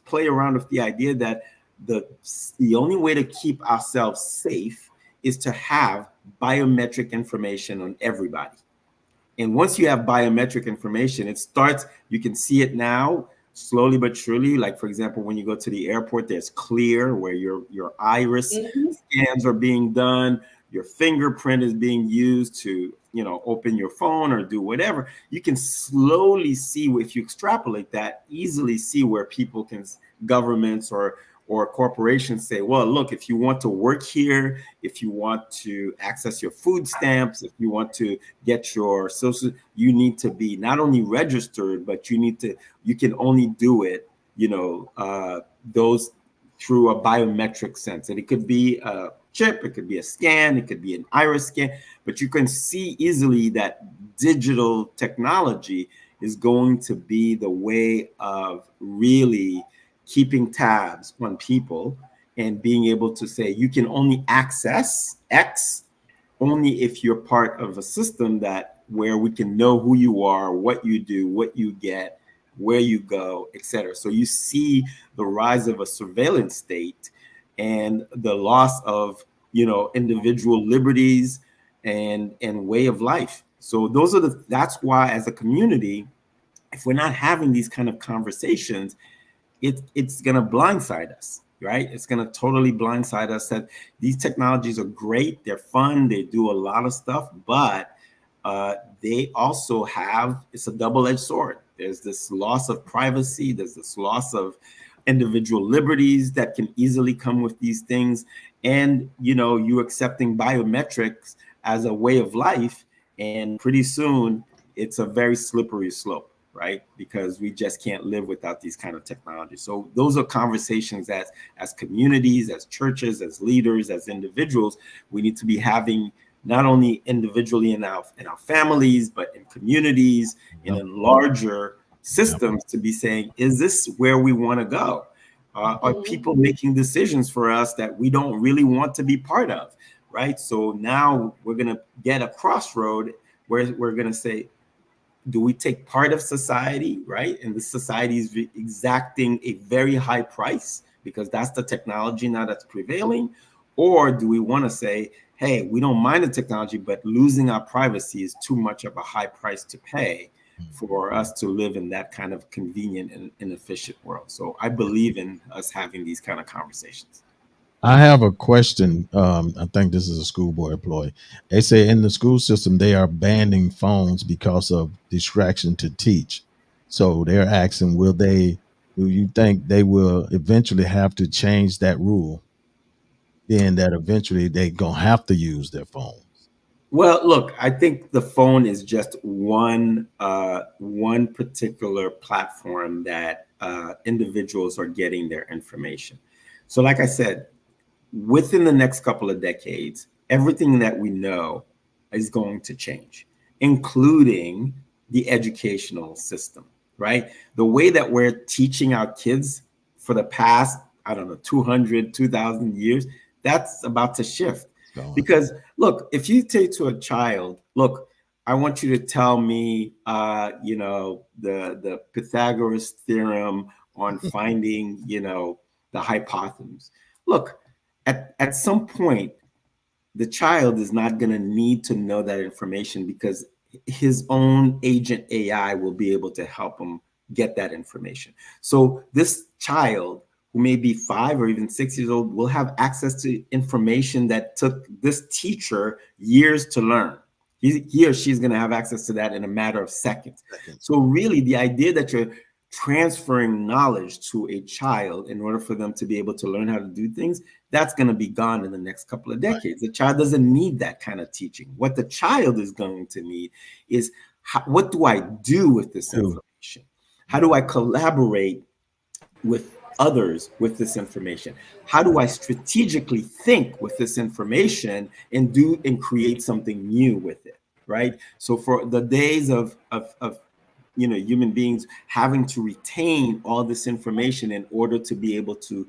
E: play around with the idea that the only way to keep ourselves safe is to have biometric information on everybody. And once you have biometric information, you can see it now, slowly but surely. Like, for example, when you go to the airport, there's Clear, where your iris scans are being done. Your fingerprint is being used to, open your phone or do whatever. You can slowly see, if you extrapolate that, easily see where governments or corporations say, well, look, if you want to work here, if you want to access your food stamps, if you want to get your social, you need to be not only registered, but you can only do it, those through a biometric sense. And it could be a chip, it could be a scan, it could be an iris scan, but you can see easily that digital technology is going to be the way of really keeping tabs on people and being able to say you can only access X only if you're part of a system where we can know who you are, what you do, what you get, where you go, etc. So you see the rise of a surveillance state and the loss of, individual liberties and way of life. So that's why, as a community, if we're not having these kind of conversations, it's going to blindside us, right? It's going to totally blindside us that these technologies are great. They're fun. They do a lot of stuff, but they also it's a double-edged sword. There's this loss of privacy. There's this loss of individual liberties that can easily come with these things. And, you accepting biometrics as a way of life. And pretty soon it's a very slippery slope, right? Because we just can't live without these kind of technologies. So those are conversations that, as communities, as churches, as leaders, as individuals, we need to be having, not only individually in our families, but in communities, and in larger systems, to be saying, is this where we want to go? Are people making decisions for us that we don't really want to be part of, right? So now we're going to get a crossroad where we're going to say, do we take part of society, right? And the society is exacting a very high price because that's the technology now that's prevailing? Or do we want to say, hey, we don't mind the technology, but losing our privacy is too much of a high price to pay for us to live in that kind of convenient and efficient world? So I believe in us having these kind of conversations.
B: I have a question. I think this is a school board employee. They say in the school system, they are banning phones because of distraction to teach. So they're asking, do you think they will eventually have to change that rule? Then that eventually they're going to have to use their phones.
E: Well, look, I think the phone is just one particular platform that individuals are getting their information. So, like I said, within the next couple of decades, everything that we know is going to change, including the educational system, right? The way that we're teaching our kids for the past, I don't know, 200, 2,000 years, that's about to shift. Because look, if you say to a child, look, I want you to tell me, the Pythagoras theorem on finding, the hypotenuse. Look, at some point, the child is not going to need to know that information because his own agent AI will be able to help him get that information. So this child who may be 5 or even 6 years old will have access to information that took this teacher years to learn. He or she's going to have access to that in a matter of seconds. So really, the idea that you're transferring knowledge to a child in order for them to be able to learn how to do things, that's going to be gone in the next couple of decades. The child doesn't need that kind of teaching. What the child is going to need is, what do I do with this information? How do I collaborate with others with this information? How do I strategically think with this information and create something new with it, right? So for the days of human beings having to retain all this information in order to be able to,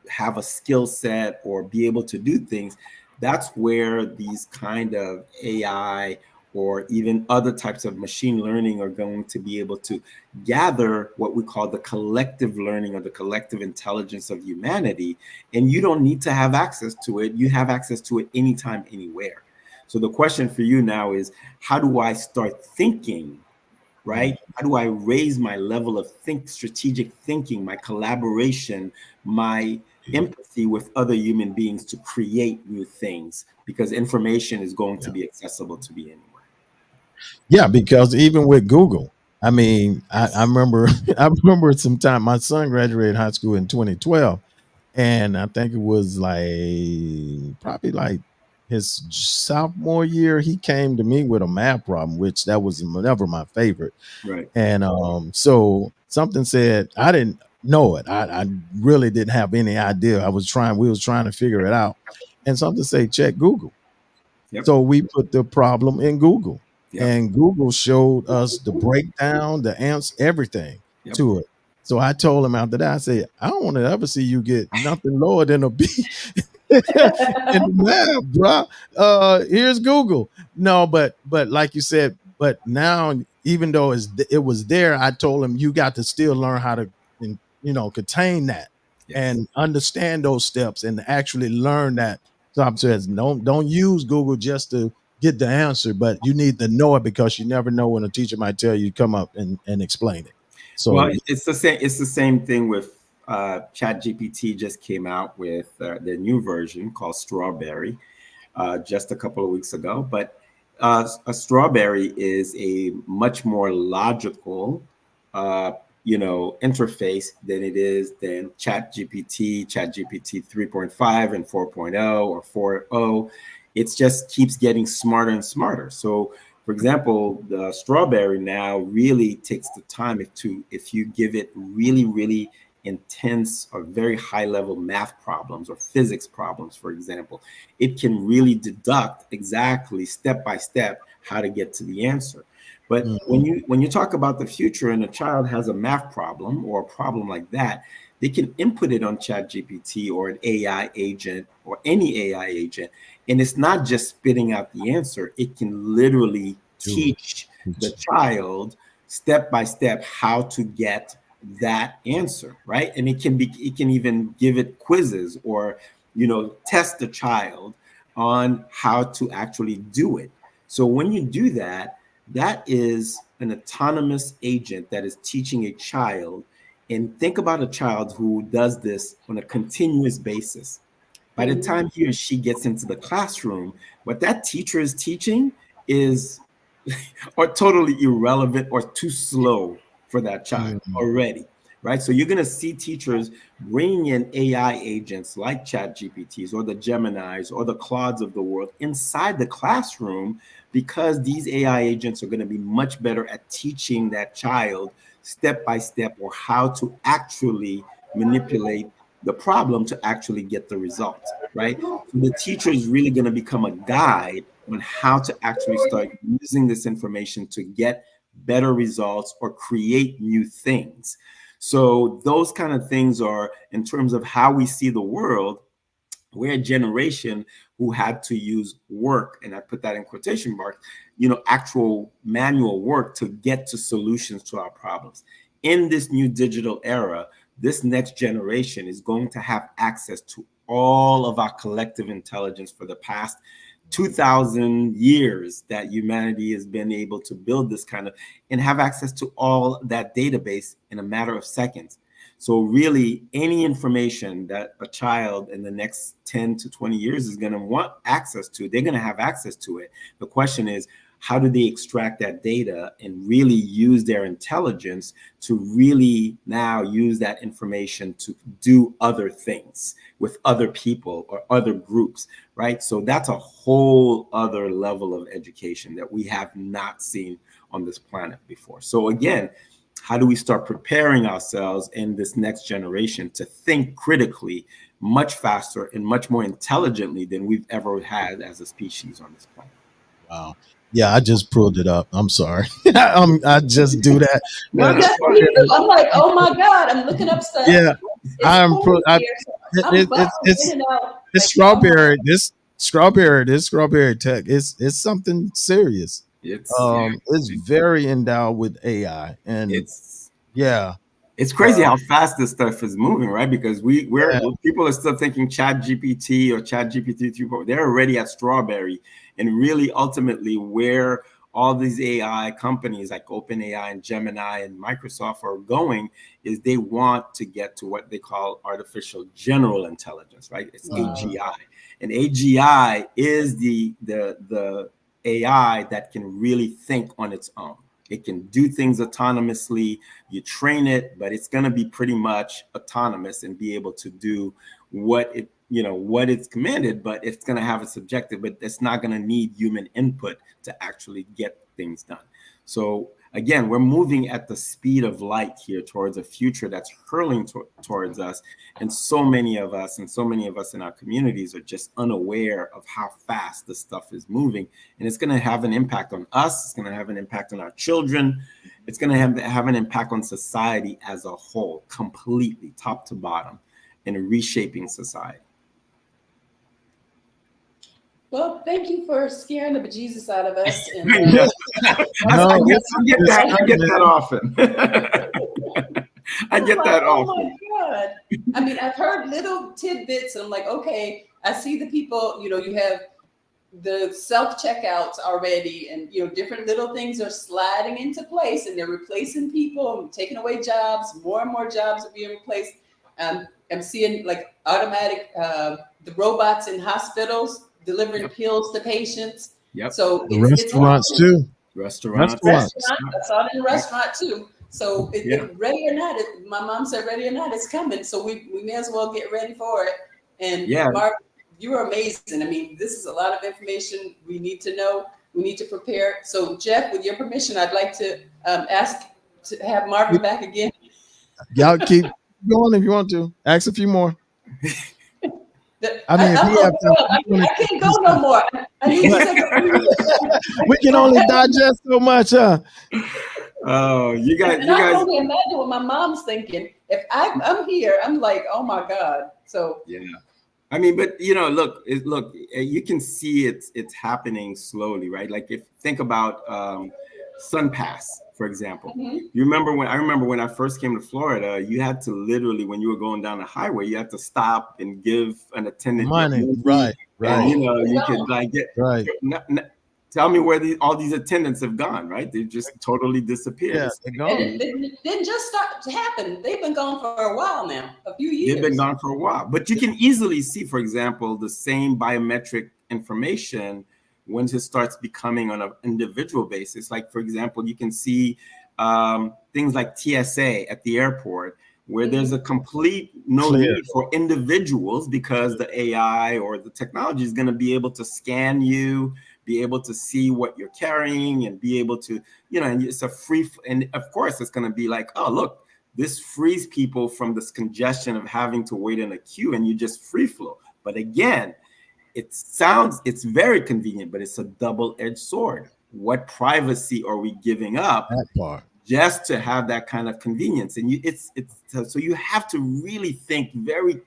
E: have a skill set or be able to do things, that's where these kind of AI or even other types of machine learning are going to be able to gather what we call the collective learning or the collective intelligence of humanity. And you don't need to have access to it. You have access to it anytime, anywhere. So the question for you now is, how do I start thinking, right? How do I raise my level of strategic thinking, my collaboration, my empathy with other human beings to create new things? Because information is going to be accessible to me anywhere.
B: Yeah, because even with Google, I mean, I remember I remember some time my son graduated high school in 2012, and I think it was probably like his sophomore year. He came to me with a math problem, which that was never my favorite.
E: Right.
B: And so something said, I didn't know it. I really didn't have any idea. We was trying to figure it out. And something said, check Google.
E: Yep.
B: So we put the problem in Google.
E: Yep.
B: And Google showed us the breakdown, the answer, everything to it. So I told him after that, I said, I don't want to ever see you get nothing lower than a B in the math, bro. Here's Google. No, but like you said, but now, even though it was there, I told him you got to still learn how to, contain that and understand those steps and actually learn that. So I'm saying, don't use Google just to get the answer, but you need to know it, because you never know when a teacher might tell you, come up and explain it. So
E: well, it's the same thing with ChatGPT. Just came out with their new version called Strawberry just a couple of weeks ago. But a Strawberry is a much more logical interface than ChatGPT 3.5 and 4.0 or 4.0. It just keeps getting smarter and smarter. So, for example, the Strawberry now really takes the time if you give it really, really intense or very high level math problems or physics problems, for example, it can really deduct exactly step by step how to get to the answer. But when you talk about the future and a child has a math problem or a problem like that, they can input it on ChatGPT or an AI agent or any AI agent. And it's not just spitting out the answer. It can literally teach the child step by step how to get that answer, right? And it can even give it quizzes or, test the child on how to actually do it. So when you do that, that is an autonomous agent that is teaching a child. And think about a child who does this on a continuous basis. By the time he or she gets into the classroom, what that teacher is teaching is or totally irrelevant or too slow for that child already. right? So you're going to see teachers bringing in AI agents like ChatGPTs or the Geminis or the Claudes of the world inside the classroom, because these AI agents are going to be much better at teaching that child step by step, or how to actually manipulate the problem to actually get the results, right? So the teacher is really going to become a guide on how to actually start using this information to get better results or create new things. So those kind of things are, in terms of how we see the world, we're a generation who had to use work, and I put that in quotation marks, actual manual work to get to solutions to our problems. In this new digital era, this next generation is going to have access to all of our collective intelligence for the past 2,000 years that humanity has been able to build this kind of, and have access to all that database in a matter of seconds. So really, any information that a child in the next 10 to 20 years is going to want access to, they're going to have access to it. The question is, how do they extract that data and really use their intelligence to really now use that information to do other things with other people or other groups, right? So that's a whole other level of education that we have not seen on this planet before. So again, how do we start preparing ourselves in this next generation to think critically much faster and much more intelligently than we've ever had as a species on this planet?
B: Wow. Yeah, I just pulled it up. I'm sorry. I just do that.
D: I'm like, oh my God, I'm looking up stuff.
B: Yeah, it's strawberry. This strawberry tech is something serious. It's very endowed with AI, and it's
E: crazy how fast this stuff is moving, right? Because people are still thinking ChatGPT or ChatGPT 3.0. They're already at strawberry, and really ultimately where all these AI companies like OpenAI and Gemini and Microsoft are going is they want to get to what they call artificial general intelligence, right? It's AGI, and AGI is the AI that can really think on its own. It can do things autonomously. You train it, but it's going to be pretty much autonomous and be able to do what it's commanded, but it's going to have a subjective, but it's not going to need human input to actually get things done. So again, we're moving at the speed of light here towards a future that's hurling towards us. And so many of us in our communities are just unaware of how fast this stuff is moving. And it's going to have an impact on us. It's going to have an impact on our children. It's going to have an impact on society as a whole, completely top to bottom, in reshaping society.
D: Well, thank you for scaring the bejesus out of us. And,
E: I get that often. I get that often.
D: Oh my God. I mean, I've heard little tidbits, and I'm like, okay, I see the people, you have the self-checkouts already, and, different little things are sliding into place, and they're replacing people and taking away jobs. More and more jobs are being replaced. I'm seeing like automatic, the robots in hospitals delivering pills to patients.
E: Yep.
B: So the restaurants too.
E: Restaurants.
D: I saw it in a restaurant too. So ready or not, my mom said ready or not, it's coming. So we may as well get ready for it. And Mark, you are amazing. I mean, this is a lot of information we need to know. We need to prepare. So Jeff, with your permission, I'd like to ask to have Marvin back again.
B: Y'all keep going if you want to. Ask a few more.
D: I can't go no more. I need to take
B: we can only digest so much, huh?
E: Oh, you guys.
D: I only imagine what my mom's thinking. If I'm here, I'm like, oh my God. So
E: yeah, I mean, but look, you can see it's happening slowly, right? Like think about SunPass, for example.
D: Mm-hmm.
E: I remember when I first came to Florida, you had to literally, when you were going down the highway, you had to stop and give an attendant
B: money, right.
E: And, you could like get
B: right.
E: Tell me where all these attendants have gone, right? They've just totally disappeared.
B: Yeah, they're gone.
D: It didn't just start to happen. They've been gone for a while now, a few years.
E: They've been gone for a while. But you can easily see, for example, the same biometric information once it starts becoming on an individual basis. Like, for example, you can see things like TSA at the airport. where there's a complete no need for individuals, because the AI or the technology is going to be able to scan you, be able to see what you're carrying, and be able to, and it's a free, and of course it's going to be like, oh, look, this frees people from this congestion of having to wait in a queue, and you just free flow. But again, it's very convenient, but it's a double-edged sword. What privacy are we giving up
B: That part.
E: just to have that kind of convenience? And so you have to really think very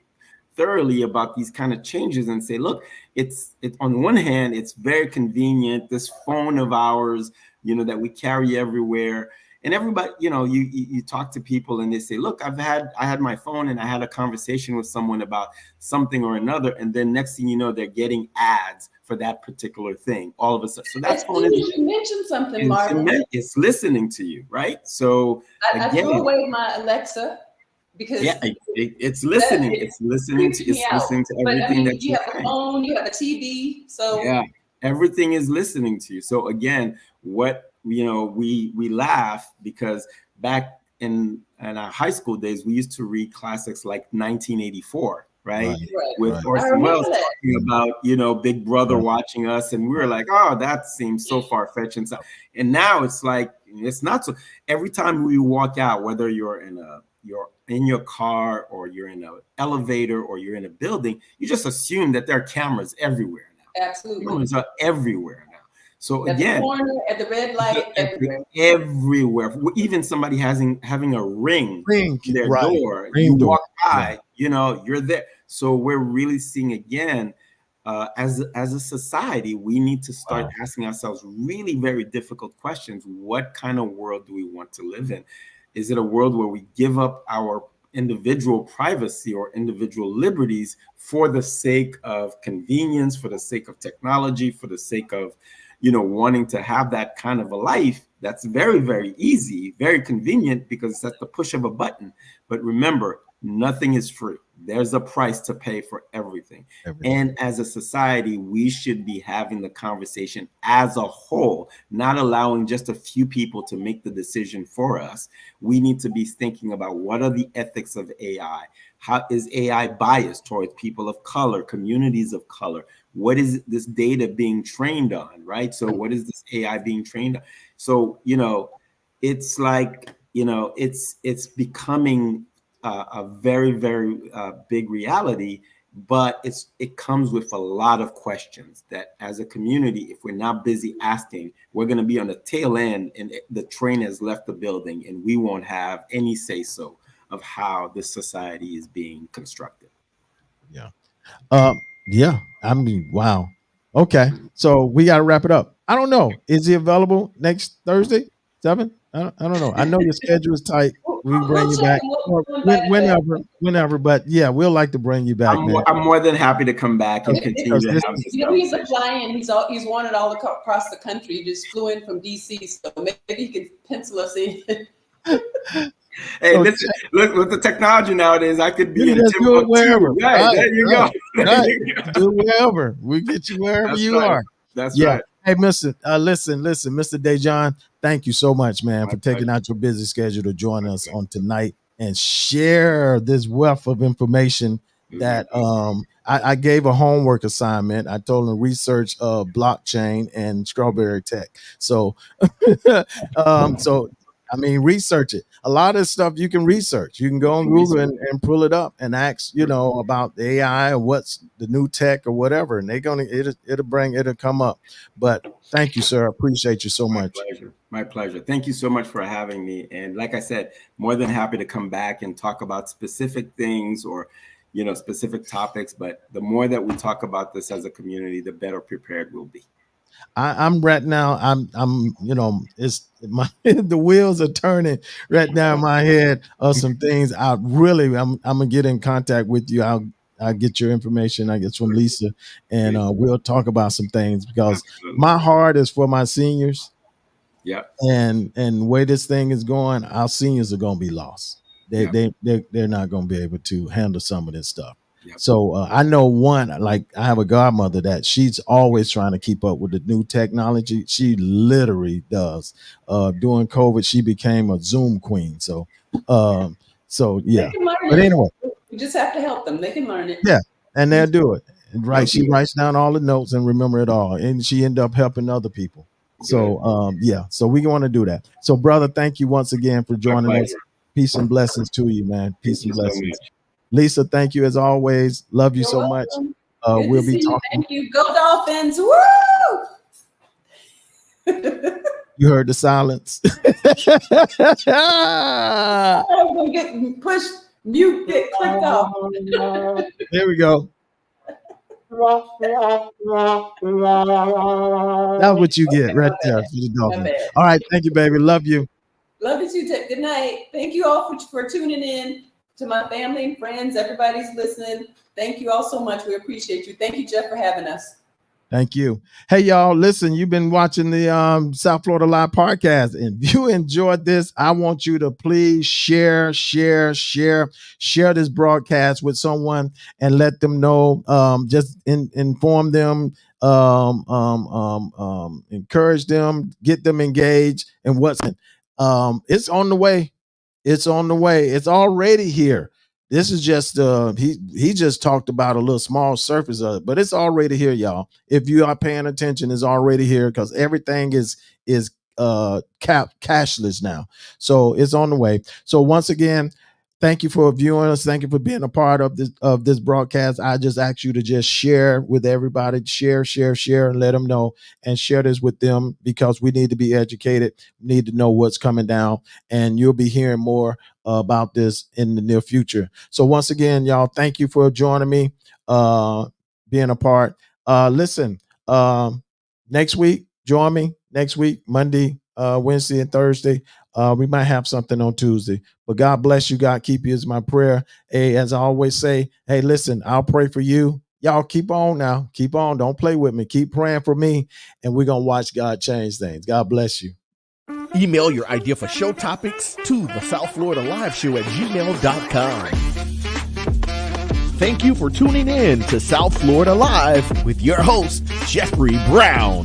E: thoroughly about these kind of changes and say, look, it's on one hand, it's very convenient, this phone of ours, that we carry everywhere. And everybody, you talk to people and they say, look, I had my phone and I had a conversation with someone about something or another. And then next thing you know, they're getting ads for that particular thing all of a sudden. So that's phone
D: you mentioned something, Marvin.
E: It's listening to you, right? So
D: I threw away my Alexa because
E: it's listening. It's listening to everything that
D: you have a phone, you have a TV. So
E: everything is listening to you. So again, we laugh because back in our high school days, we used to read classics like 1984, right? With Orson Welles talking about, Big Brother watching us. And we were like, oh, that seems so far-fetched. And now it's like, it's not so. Every time we walk out, whether you're in your car or you're in an elevator or you're in a building, you just assume that there are camovers everywhere now.
D: Absolutely.
E: Cameras are everywhere now. So
D: at
E: again,
D: the corner, at the red light,
E: everywhere. Even somebody having a ring to their door, you walk by, you're there. So we're really seeing again, as a society, we need to start asking ourselves really very difficult questions. What kind of world do we want to live in? Is it a world where we give up our individual privacy or individual liberties for the sake of convenience, for the sake of technology, for the sake of wanting to have that kind of a life that's very, very easy, very convenient because it's at the push of a button. But remember, nothing is free. There's a price to pay for everything. And as a society, we should be having the conversation as a whole, not allowing just a few people to make the decision for us. We need to be thinking about what are the ethics of AI? How is AI biased towards people of color, communities of color? What is this data being trained on, right? So what is this AI being trained on? So, it's like, it's becoming a very, very big reality, but it comes with a lot of questions that as a community, if we're not busy asking, we're going to be on the tail end and the train has left the building and we won't have any say-so of how this society is being constructed.
B: Yeah. I mean, wow. Okay. So we got to wrap it up. I don't know. Is he available next Thursday, 7? I don't know. I know your schedule is tight. We bring you back whenever. But yeah, we'll like to bring you back.
E: I'm more than happy to come back and continue to have this.
D: He's a client. He's wanted all across the country. He just flew in from DC, so maybe he can pencil us in.
E: Hey, listen, look with the technology nowadays, I could be in
B: Timbuktu wherever.
E: Right, there you go.
B: Do wherever. We get you wherever you are.
E: That's right.
B: Hey, listen, Mr. Dejan, thank you so much, man, for taking out your busy schedule to join us on tonight and share this wealth of information that I gave a homework assignment. I told him to research blockchain and Strawberry Tech. So, research it. A lot of stuff you can research. You can go on Google and pull it up and ask, about the AI or what's the new tech or whatever. And it'll come up. But thank you, sir. I appreciate you so much.
E: My pleasure. Thank you so much for having me. And like I said, more than happy to come back and talk about specific things or, specific topics. But the more that we talk about this as a community, the better prepared we'll be.
B: I'm right now. It's the wheels are turning right now in my head of some things. I'm gonna get in contact with you. I'll get your information. I guess from Lisa, and we'll talk about some things because my heart is for my seniors.
E: Yeah.
B: And the way this thing is going, our seniors are gonna be lost. They're not gonna be able to handle some of this stuff. Yep. So I know I have a godmother that she's always trying to keep up with the new technology. She literally does. During COVID, she became a Zoom queen. So So yeah.
D: They can learn
B: But
D: it.
B: anyway,
D: We just have to help them. They can learn it.
B: yeah, and they'll do it. And right, she writes down all the notes and remember it all, and she ended up helping other people. So yeah, so we want to do that. So brother, thank you once again for joining us. Peace and blessings to you, man. Peace and blessings. Lisa, thank you as always. Love you
D: You're
B: so
D: welcome.
B: much.
D: Good
B: We'll
D: to
B: be
D: see you.
B: talking.
D: Thank you. Go Dolphins. Woo!
B: You heard the silence.
D: I'm gonna get pushed, mute, get clicked off.
B: There we go. That's what you get right there for the Dolphins. All right, thank you, baby. Love you.
D: Love you too. Good night. Thank you all for tuning in. To my family and friends, everybody's listening. Thank you all so much. We appreciate you. Thank you, Jeff, for having us.
B: Thank you. Hey, y'all, listen, you've been watching the South Florida Live podcast. And if you enjoyed this, I want you to please share this broadcast with someone and let them know, just inform them, encourage them, get them engaged in what's it's on the way. It's on the way. It's already here. This is just he just talked about a little small surface of it, but it's already here, y'all. If you are paying attention, it's already here because everything is cashless now. So it's on the way. So once again, thank you for viewing us. Thank you for being a part of this broadcast. I just ask you to just share with everybody, share, and let them know, and share this with them because we need to be educated, need to know what's coming down, and you'll be hearing more about this in the near future. So once again, y'all, thank you for joining me, being a part. Listen, next week, join me next week, Monday, Wednesday, and Thursday. We might have something on Tuesday, but God bless you. God keep you is my prayer. Hey, as I always say, hey, listen, I'll pray for you. Y'all keep on now. Keep on. Don't play with me. Keep praying for me, and we're going to watch God change things. God bless you.
A: Email your idea for show topics to the South Florida Live Show at gmail.com. Thank you for tuning in to South Florida Live with your host, Jeffrey Brown.